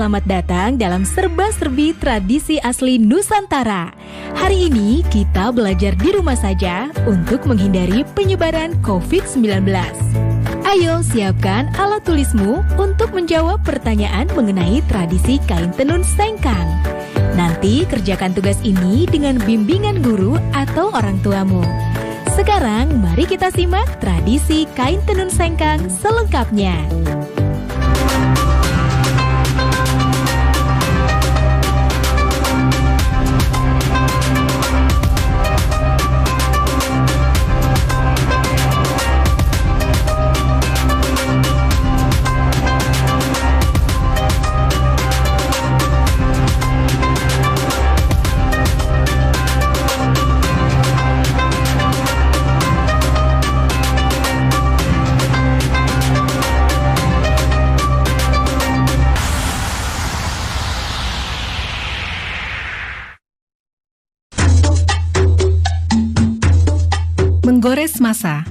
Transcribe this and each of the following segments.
selamat datang dalam serba-serbi tradisi asli Nusantara. Hari ini kita belajar di rumah saja untuk menghindari penyebaran COVID-19. Ayo siapkan alat tulismu untuk menjawab pertanyaan mengenai tradisi kain tenun sengkang. Nanti kerjakan tugas ini dengan bimbingan guru atau orang tuamu. Sekarang mari kita simak tradisi kain tenun sengkang selengkapnya. Menggores masa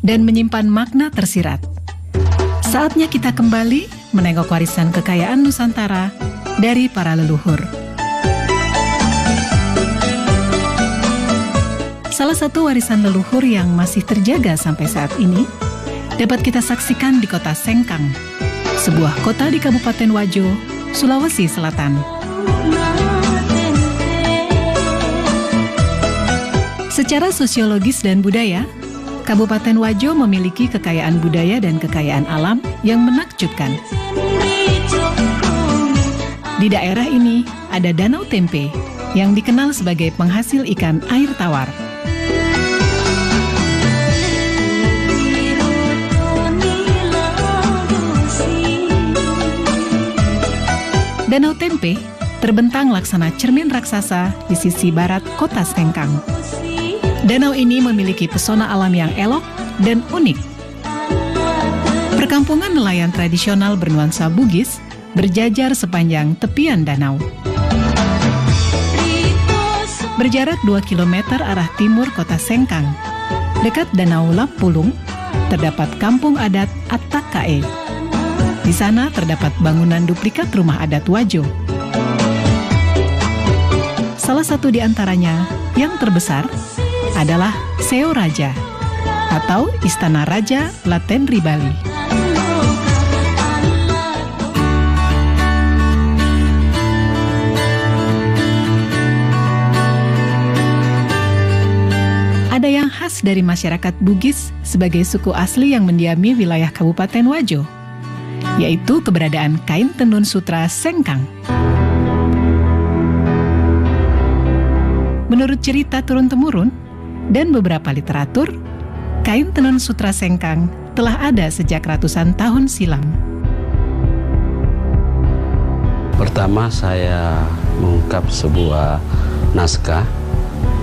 dan menyimpan makna tersirat. Saatnya kita kembali menengok warisan kekayaan Nusantara dari para leluhur. Salah satu warisan leluhur yang masih terjaga sampai saat ini dapat kita saksikan di kota Sengkang, sebuah kota di Kabupaten Wajo, Sulawesi Selatan. Secara sosiologis dan budaya, Kabupaten Wajo memiliki kekayaan budaya dan kekayaan alam yang menakjubkan. Di daerah ini ada Danau Tempe yang dikenal sebagai penghasil ikan air tawar. Danau Tempe terbentang laksana cermin raksasa di sisi barat kota Sengkang. Danau ini memiliki pesona alam yang elok dan unik. Perkampungan nelayan tradisional bernuansa Bugis berjajar sepanjang tepian danau. Berjarak 2 km arah timur kota Sengkang, dekat Danau Lampulung, terdapat kampung adat Attakae. Di sana terdapat bangunan duplikat rumah adat Wajo. Salah satu di antaranya yang terbesar adalah Seo Raja atau Istana Raja Latenri Bali. Ada yang khas dari masyarakat Bugis sebagai suku asli yang mendiami wilayah Kabupaten Wajo, yaitu keberadaan kain tenun sutra Sengkang. Menurut cerita turun-temurun dan beberapa literatur, kain tenun sutra Sengkang telah ada sejak ratusan tahun silam. Pertama saya mengungkap sebuah naskah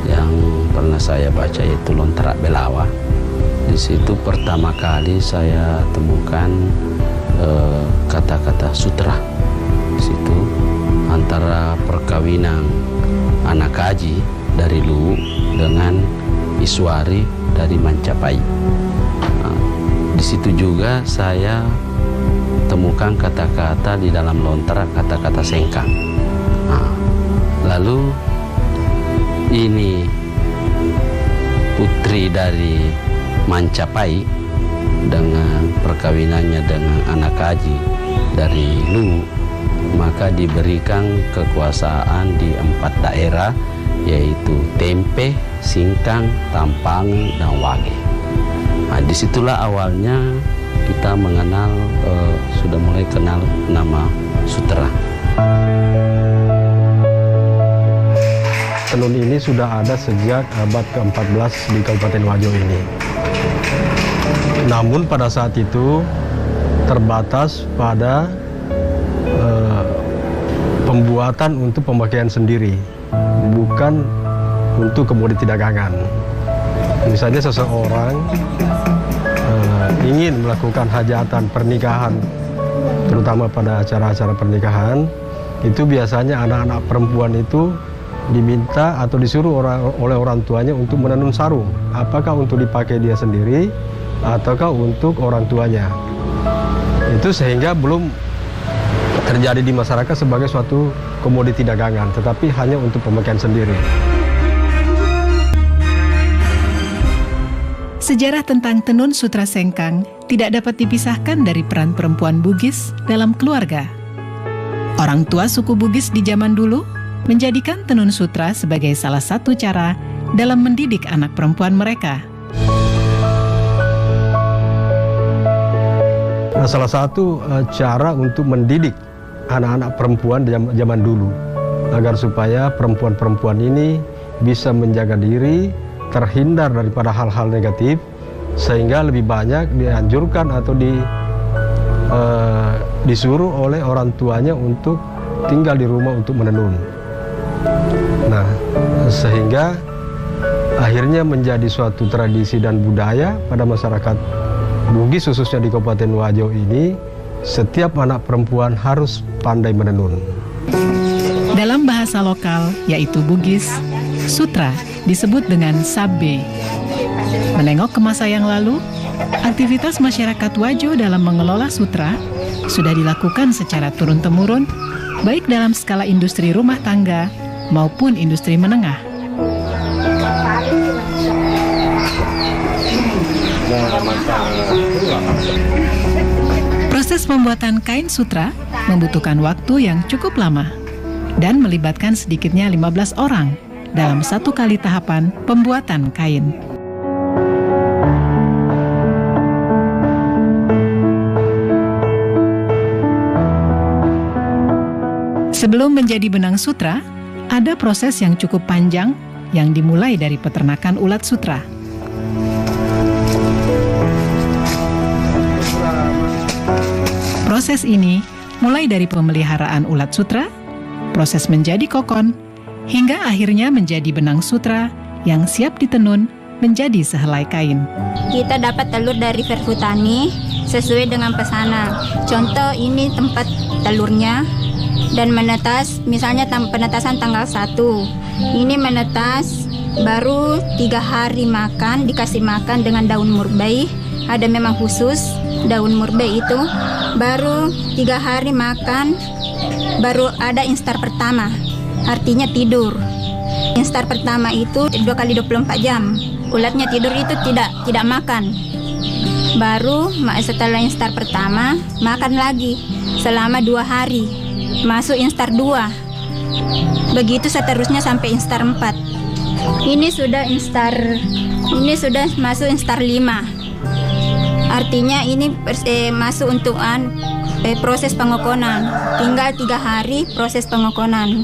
yang pernah saya baca, yaitu Lontrak Belawa. Di situ pertama kali saya temukan kata-kata sutra. Di situ antara perkawinan anak kaji dari Luwu dengan Iswari dari Mancapai. Di situ juga saya temukan kata-kata di dalam lontrak, kata-kata Sengkang. Lalu ini putri dari Mancapai dengan perkawinannya dengan anak kaji dari Luwu, maka diberikan kekuasaan di 4 daerah, yaitu Tempe, Singkang, Tampangi, dan Wage. Disitulah awalnya kita mengenal, sudah mulai kenal nama sutra. Tenun ini sudah ada sejak abad ke-14 di Kabupaten Wajo ini. Namun pada saat itu terbatas pada pembuatan untuk pemakaian sendiri, bukan untuk komoditi dagangan. Misalnya seseorang ingin melakukan hajatan pernikahan, terutama pada acara-acara pernikahan, itu biasanya anak-anak perempuan itu diminta atau disuruh oleh orang tuanya untuk menenun sarung. Apakah untuk dipakai dia sendiri ataukah untuk orang tuanya. Itu sehingga belum terjadi di masyarakat sebagai suatu komoditi dagangan, tetapi hanya untuk pemakaian sendiri. Sejarah tentang tenun sutra sengkang tidak dapat dipisahkan dari peran perempuan Bugis dalam keluarga. Orang tua suku Bugis di zaman dulu menjadikan tenun sutra sebagai salah satu cara dalam mendidik anak perempuan mereka. Nah, salah satu cara untuk mendidik anak-anak perempuan di zaman dulu agar supaya perempuan-perempuan ini bisa menjaga diri, terhindar daripada hal-hal negatif, sehingga lebih banyak dianjurkan atau disuruh oleh orang tuanya untuk tinggal di rumah untuk menenun. Nah, sehingga akhirnya menjadi suatu tradisi dan budaya pada masyarakat Bugis, khususnya di Kabupaten Wajo ini, setiap anak perempuan harus pandai menenun. Dalam bahasa lokal, yaitu Bugis, sutra disebut dengan sabbe. Menengok ke masa yang lalu, aktivitas masyarakat Wajo dalam mengelola sutra sudah dilakukan secara turun-temurun, baik dalam skala industri rumah tangga maupun industri menengah. Proses pembuatan kain sutra membutuhkan waktu yang cukup lama dan melibatkan sedikitnya 15 orang dalam satu kali tahapan pembuatan kain. Sebelum menjadi benang sutra, ada proses yang cukup panjang yang dimulai dari peternakan ulat sutra. Proses ini mulai dari pemeliharaan ulat sutra, proses menjadi kokon, hingga akhirnya menjadi benang sutra yang siap ditenun menjadi sehelai kain. Kita dapat telur dari Verhutani sesuai dengan pesanan. Contoh ini tempat telurnya dan menetas, misalnya penetasan tanggal 1. Ini menetas baru 3 hari makan, dikasih makan dengan daun murbei. Ada memang khusus daun murbei itu. Baru 3 hari makan, baru ada instar pertama, artinya tidur. Instar pertama itu 2 kali 24 jam. Ulatnya tidur itu tidak makan. Baru setelah instar pertama, makan lagi selama 2 hari. Masuk instar 2. Begitu seterusnya sampai instar 4. Ini sudah masuk instar 5. Artinya ini masuk untuk proses pengokonan. Tinggal 3 hari proses pengokonan.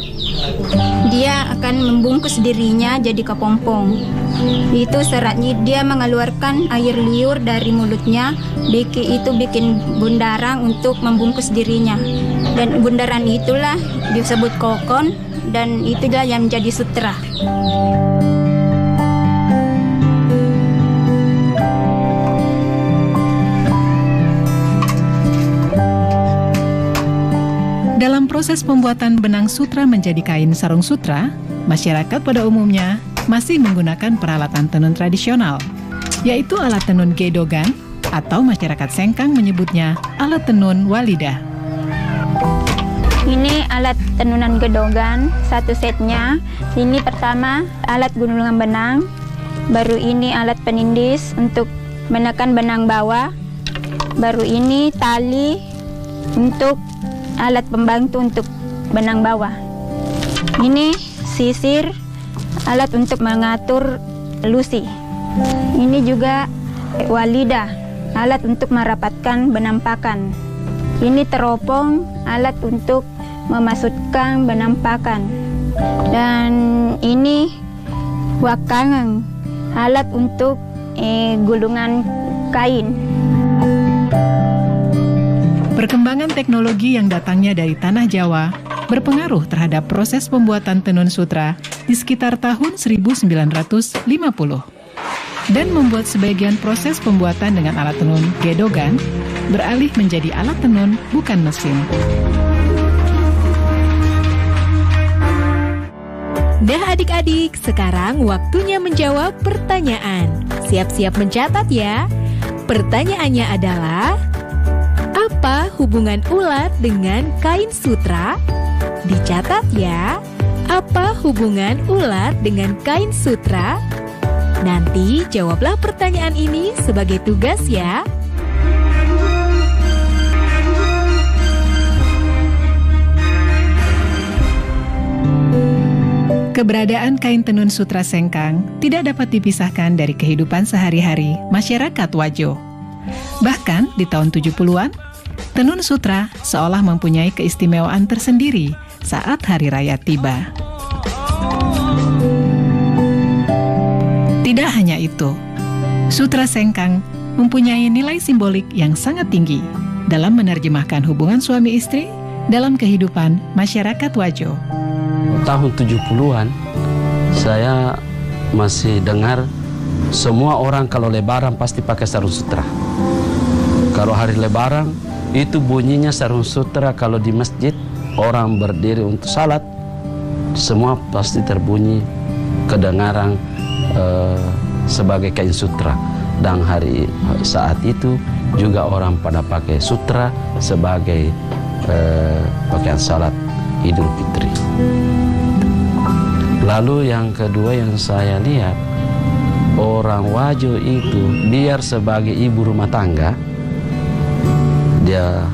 Dia akan membungkus dirinya jadi kepompong. Itu seratnya, dia mengeluarkan air liur dari mulutnya. Itu bikin bundaran untuk membungkus dirinya. Dan bundaran itulah disebut kokon, dan itulah yang menjadi sutra. Dalam proses pembuatan benang sutra menjadi kain sarung sutra, masyarakat pada umumnya masih menggunakan peralatan tenun tradisional, yaitu alat tenun gedogan atau masyarakat Sengkang menyebutnya alat tenun walidah. Ini alat tenunan gedogan, satu setnya. Ini pertama alat gunungan benang, baru ini alat penindis untuk menekan benang bawah, baru ini tali untuk alat pembantu untuk benang bawah. Ini sisir, alat untuk mengatur lusi. Ini juga walidah, alat untuk merapatkan benang pakan. Ini teropong, alat untuk memasukkan benang pakan. Dan ini wakangan, alat untuk gulungan kain. Perkembangan teknologi yang datangnya dari tanah Jawa berpengaruh terhadap proses pembuatan tenun sutra di sekitar tahun 1950 dan membuat sebagian proses pembuatan dengan alat tenun gedogan beralih menjadi alat tenun bukan mesin. Nah adik-adik, sekarang waktunya menjawab pertanyaan. Siap-siap mencatat ya. Pertanyaannya adalah, Apa hubungan ular dengan kain sutra? Dicatat ya. Apa hubungan ular dengan kain sutra? Nanti jawablah pertanyaan ini sebagai tugas ya. Keberadaan kain tenun sutra sengkang tidak dapat dipisahkan dari kehidupan sehari-hari masyarakat Wajo. Bahkan di tahun 70-an, tenun sutra seolah mempunyai keistimewaan tersendiri saat hari raya tiba. Tidak hanya itu, sutra sengkang mempunyai nilai simbolik yang sangat tinggi dalam menerjemahkan hubungan suami istri dalam kehidupan masyarakat Wajo. Tahun 70-an, saya masih dengar semua orang kalau lebaran pasti pakai sarung sutra. Kalau hari lebaran, itu bunyinya sarung sutra. Kalau di masjid, orang berdiri untuk salat, semua pasti terbunyi kedengaran sebagai kain sutra. Dan saat itu juga orang pada pakai sutra sebagai pakaian salat Idul Fitri. Lalu yang kedua yang saya lihat, orang Wajo itu biar sebagai ibu rumah tangga, dia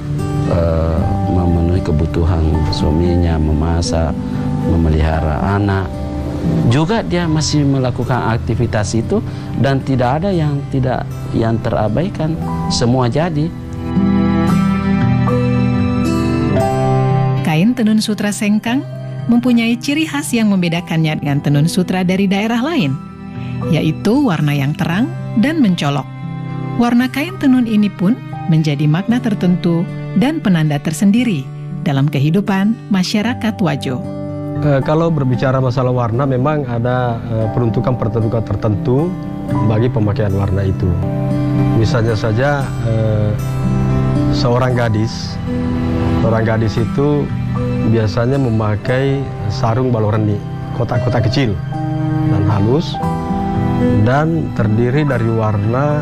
memenuhi kebutuhan suaminya, memasak, memelihara anak. Juga dia masih melakukan aktivitas itu dan tidak ada yang terabaikan, semua jadi. Kain tenun sutra sengkang mempunyai ciri khas yang membedakannya dengan tenun sutra dari daerah lain, yaitu warna yang terang dan mencolok. Warna kain tenun ini pun menjadi makna tertentu dan penanda tersendiri dalam kehidupan masyarakat Wajo. Kalau berbicara masalah warna, memang ada peruntukan tertentu bagi pemakaian warna itu. Misalnya saja seorang gadis itu biasanya memakai sarung baloreni, kotak-kotak kecil dan halus, dan terdiri dari warna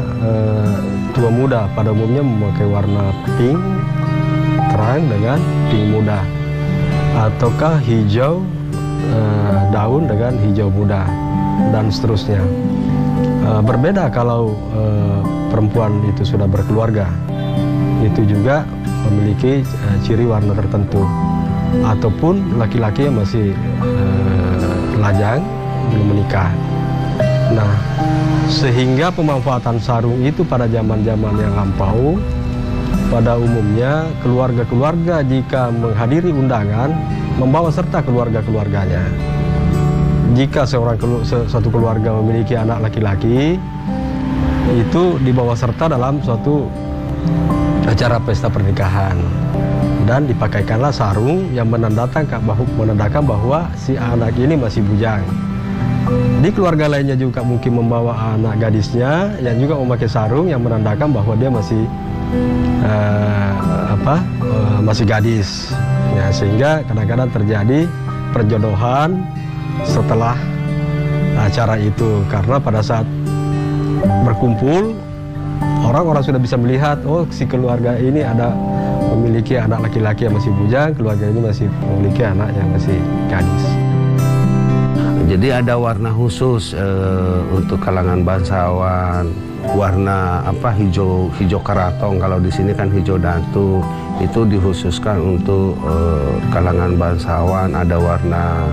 tua muda. Pada umumnya memakai warna pink terang dengan pink muda, ataukah hijau daun dengan hijau muda, dan seterusnya. Berbeda kalau perempuan itu sudah berkeluarga, itu juga memiliki ciri warna tertentu. Ataupun laki-laki yang masih lajang, belum menikah. Nah, sehingga pemanfaatan sarung itu pada zaman-zaman yang lampau, pada umumnya keluarga-keluarga jika menghadiri undangan membawa serta keluarga-keluarganya. Jika satu keluarga memiliki anak laki-laki, itu dibawa serta dalam suatu acara pesta pernikahan. Dan dipakaikanlah sarung yang menandakan bahwa si anak ini masih bujang. Di keluarga lainnya juga mungkin membawa anak gadisnya yang juga memakai sarung yang menandakan bahwa dia masih masih gadis. Ya, sehingga kadang-kadang terjadi perjodohan setelah acara itu, karena pada saat berkumpul orang-orang sudah bisa melihat, oh si keluarga ini memiliki anak laki-laki yang masih bujang, keluarga ini masih memiliki anak yang masih gadis. Jadi ada warna khusus untuk kalangan bangsawan, warna hijau karatong. Kalau di sini kan hijau datu, itu dikhususkan untuk kalangan bangsawan. Ada warna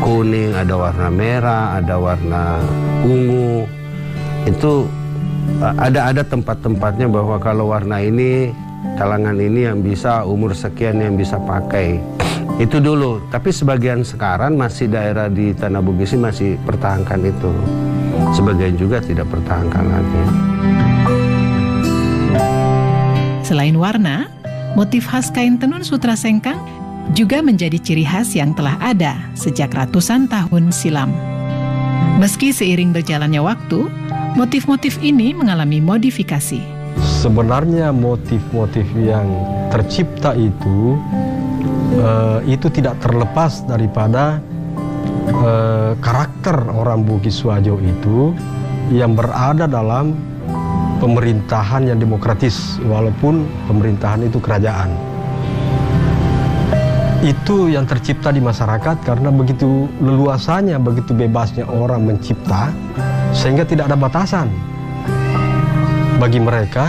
kuning, ada warna merah, ada warna ungu. Itu ada tempat-tempatnya bahwa kalau warna ini, kalangan ini yang bisa, umur sekian yang bisa pakai. Itu dulu, tapi sebagian sekarang masih daerah di Tanah Bugisi masih pertahankan itu. Sebagian juga tidak pertahankan lagi. Selain warna, motif khas kain tenun sutra sengkang juga menjadi ciri khas yang telah ada sejak ratusan tahun silam. Meski seiring berjalannya waktu, motif-motif ini mengalami modifikasi. Sebenarnya motif-motif yang tercipta itu tidak terlepas daripada karakter orang Bugis Wajo itu yang berada dalam pemerintahan yang demokratis, walaupun pemerintahan itu kerajaan. Itu yang tercipta di masyarakat karena begitu leluasanya, begitu bebasnya orang mencipta, sehingga tidak ada batasan bagi mereka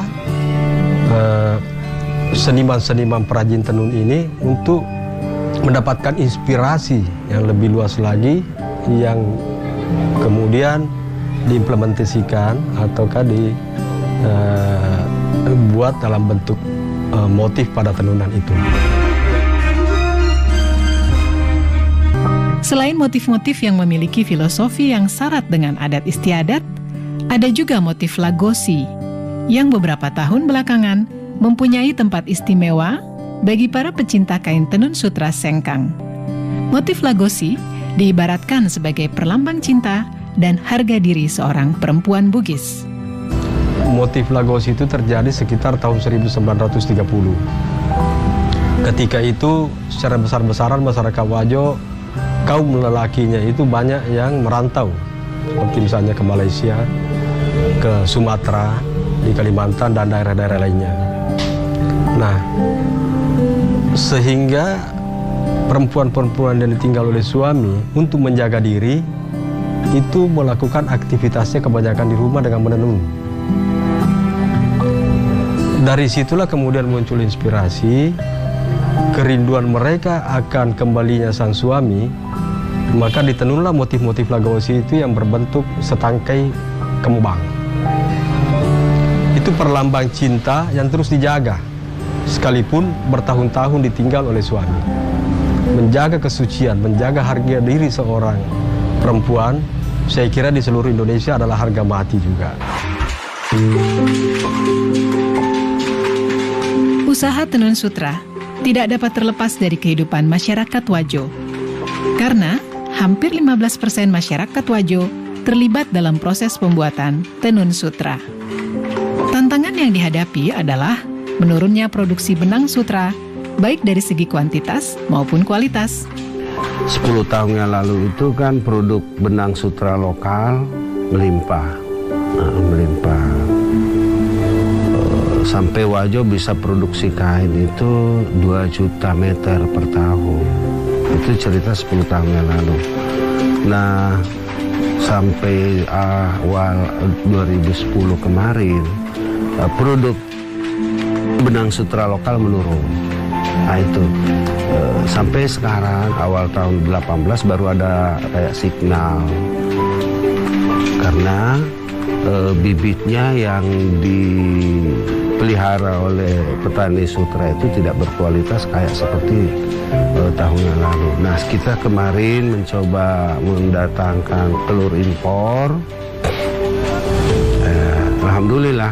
seniman-seniman perajin tenun ini untuk mendapatkan inspirasi yang lebih luas lagi, yang kemudian diimplementasikan ataukah dibuat dalam bentuk motif pada tenunan itu. Selain motif-motif yang memiliki filosofi yang syarat dengan adat istiadat, ada juga motif lagosi yang beberapa tahun belakangan mempunyai tempat istimewa bagi para pecinta kain tenun sutra Sengkang. Motif lagosi diibaratkan sebagai perlambang cinta dan harga diri seorang perempuan Bugis. Motif lagosi itu terjadi sekitar tahun 1930. Ketika itu secara besar-besaran masyarakat Wajo, kaum lelakinya itu banyak yang merantau, seperti misalnya ke Malaysia, ke Sumatera, di Kalimantan, dan daerah-daerah lainnya. Nah, sehingga perempuan-perempuan yang ditinggal oleh suami untuk menjaga diri, itu melakukan aktivitasnya kebanyakan di rumah dengan menenun. Dari situlah kemudian muncul inspirasi, kerinduan mereka akan kembalinya sang suami, maka ditenunlah motif-motif lagosi itu yang berbentuk setangkai kembang. Itu perlambang cinta yang terus dijaga, sekalipun bertahun-tahun ditinggal oleh suami. Menjaga kesucian, menjaga harga diri seorang perempuan, saya kira di seluruh Indonesia adalah harga mati juga. Usaha tenun sutra tidak dapat terlepas dari kehidupan masyarakat Wajo, karena hampir 15% masyarakat Wajo terlibat dalam proses pembuatan tenun sutra. Tantangan yang dihadapi adalah menurunnya produksi benang sutra, baik dari segi kuantitas maupun kualitas. 10 tahun yang lalu itu kan produk benang sutra lokal melimpah. Sampai Wajo bisa produksi kain itu 2 juta meter per tahun. Itu cerita 10 tahun yang lalu. Nah, sampai awal 2010 kemarin, produk benang sutra lokal menurun. Nah itu, sampai sekarang awal tahun 18 baru ada kayak signal. Karena bibitnya yang dipelihara oleh petani sutra itu tidak berkualitas kayak seperti tahun yang lalu. Nah, kita kemarin mencoba mendatangkan telur impor. Alhamdulillah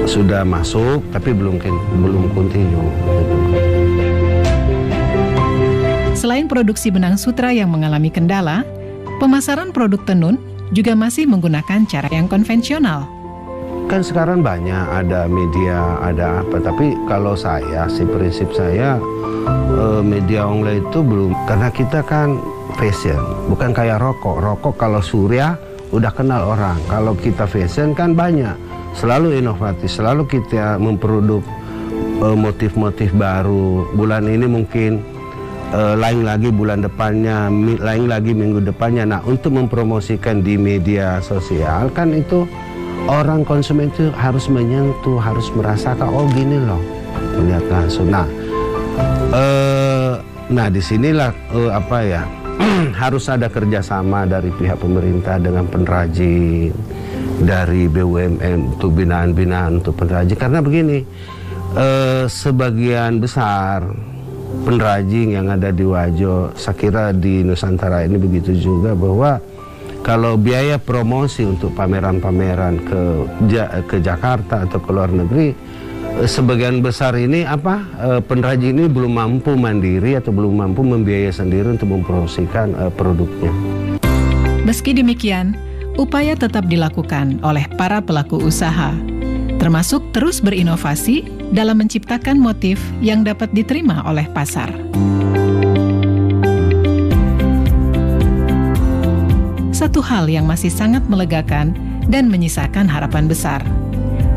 sudah masuk, tapi belum continue. Selain produksi benang sutra yang mengalami kendala, pemasaran produk tenun juga masih menggunakan cara yang konvensional. Kan sekarang banyak, ada media, ada apa. Tapi kalau saya, prinsip saya, media online itu belum. Karena kita kan fashion, bukan kayak rokok. Rokok kalau surya udah kenal orang. Kalau kita fashion kan banyak. Selalu inovatif, selalu kita memproduk motif-motif baru. Bulan ini mungkin lain lagi bulan depannya, lain lagi minggu depannya. Nah, untuk mempromosikan di media sosial kan itu orang konsumen itu harus menyentuh, harus merasakan, oh gini loh, melihat langsung. Nah disinilah harus ada kerjasama dari pihak pemerintah dengan pengrajin, dari BUMN untuk binaan-binaan untuk pengrajin. Karena begini, sebagian besar pengrajin yang ada di Wajo, saya kira di Nusantara ini begitu juga, bahwa kalau biaya promosi untuk pameran-pameran ke Jakarta atau ke luar negeri, sebagian besar ini pengrajin ini belum mampu mandiri atau belum mampu membiayai sendiri untuk mempromosikan produknya. Meski demikian, upaya tetap dilakukan oleh para pelaku usaha, termasuk terus berinovasi dalam menciptakan motif yang dapat diterima oleh pasar. Satu hal yang masih sangat melegakan dan menyisakan harapan besar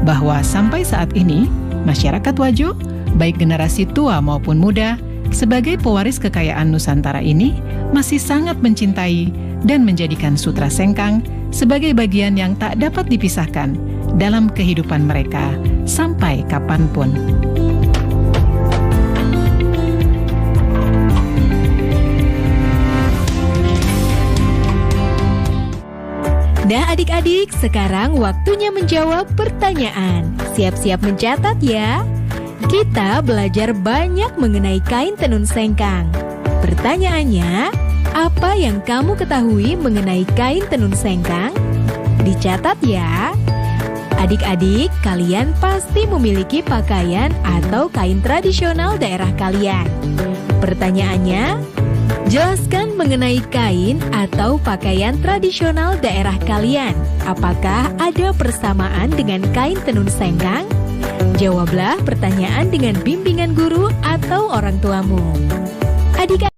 bahwa sampai saat ini, masyarakat Wajo, baik generasi tua maupun muda, sebagai pewaris kekayaan Nusantara ini masih sangat mencintai dan menjadikan Sutra Sengkang sebagai bagian yang tak dapat dipisahkan dalam kehidupan mereka sampai kapanpun. Nah adik-adik, sekarang waktunya menjawab pertanyaan. Siap-siap mencatat ya. Kita belajar banyak mengenai kain tenun sengkang. Pertanyaannya, apa yang kamu ketahui mengenai kain tenun sengkang? Dicatat ya. Adik-adik, kalian pasti memiliki pakaian atau kain tradisional daerah kalian. Pertanyaannya, jelaskan mengenai kain atau pakaian tradisional daerah kalian. Apakah ada persamaan dengan kain tenun sengkang? Jawablah pertanyaan dengan bimbingan guru atau orang tuamu. Adik-adik